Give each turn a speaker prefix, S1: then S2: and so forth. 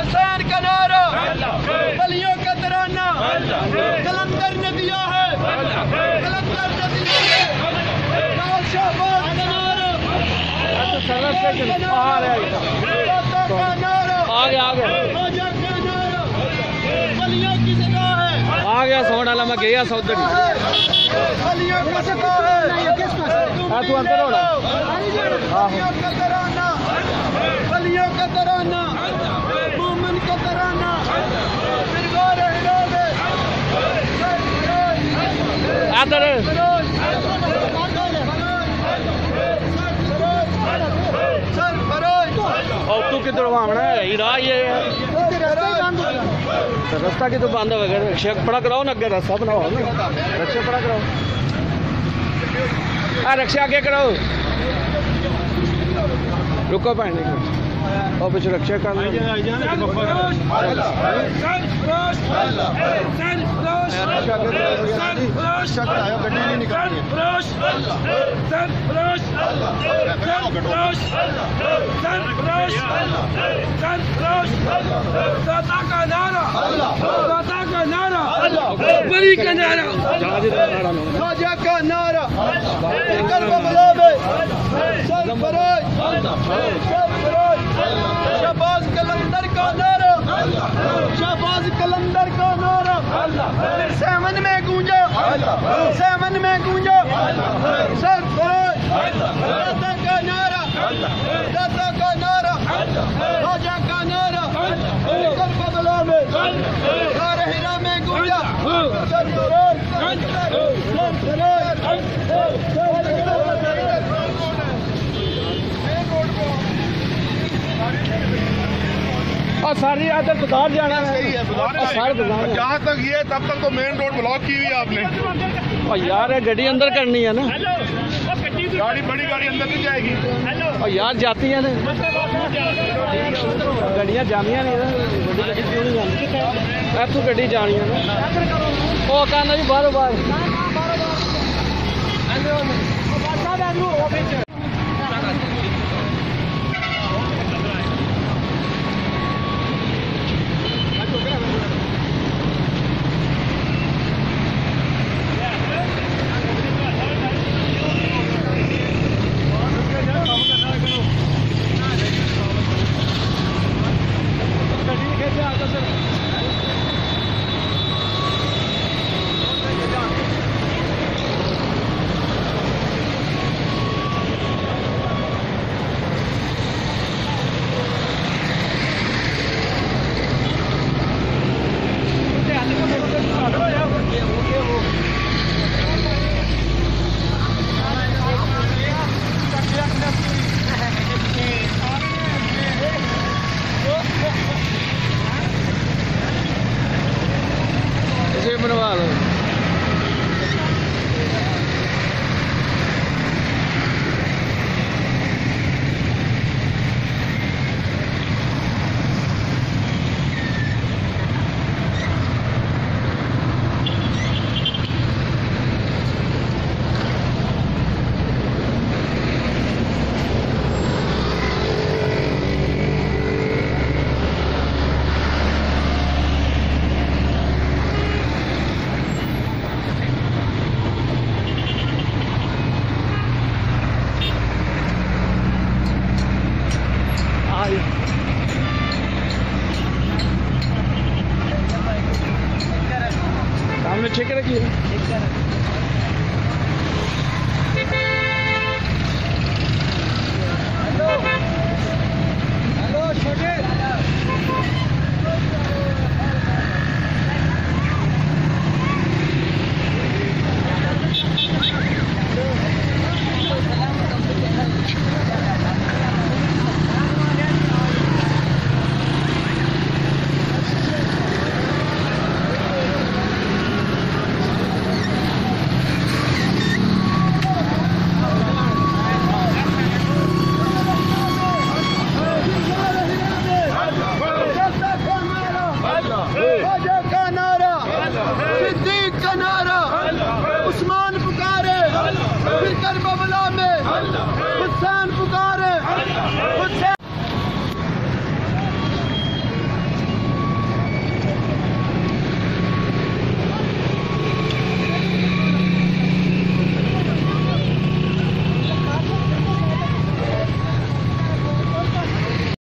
S1: हुसैन का नारा, वलियों का तराना कलंदर ने दिया है, कलंदर ने दिया है। शाहबाज का नारा, ख्वाजा का नारा, वलियों की सदा है।
S2: आ गया सोन वाला, मैं गया सौदर
S1: वलियों का सदा है।
S2: तू अंदर होना।
S1: वलियों का तराना, वलियों का तराना, मोमिन का तराना, बिरगार हिलाले
S2: आदर और तू किधर आना है? राह ये रास्ता किधर बंद हो गया? रिक्शा खड़ा कराओ ना, अगे रास्ता बनाओ ना, रिक्शा खड़ा कराओ, रिक्शा आगे कराओ। रुको भैन और पिछले रिक्शा कर लो।
S1: बड़ी का नारा, ख्वाजा का नारा, शहबाज कलंदर का नारा, शहबाज कलंदर का नारा, सेवन में गूंजा, सेवन में गूंजा, सरफराज दाता का नारा, दाता का नारा, ख्वाजा का नारा, करबला में हिरा में गूंजा, सरफराज
S2: और सारी आदत बाजार जाना है,
S3: जहाँ तक ये तब तक तो मेन रोड ब्लॉक की हुई है आपने।
S2: और यार गड्डी अंदर करनी है ना,
S3: गाड़ी बड़ी गाड़ी अंदर नहीं जाएगी।
S2: और यार जाती है ना गड्डियाँ, जानिया नहीं ना, गड्डी क्यों नहीं जानी? तू गड्डी जानी है ना, वो कहना जी बाहरों बाहर। इसे बनवा लो। सामने चेक रखिए।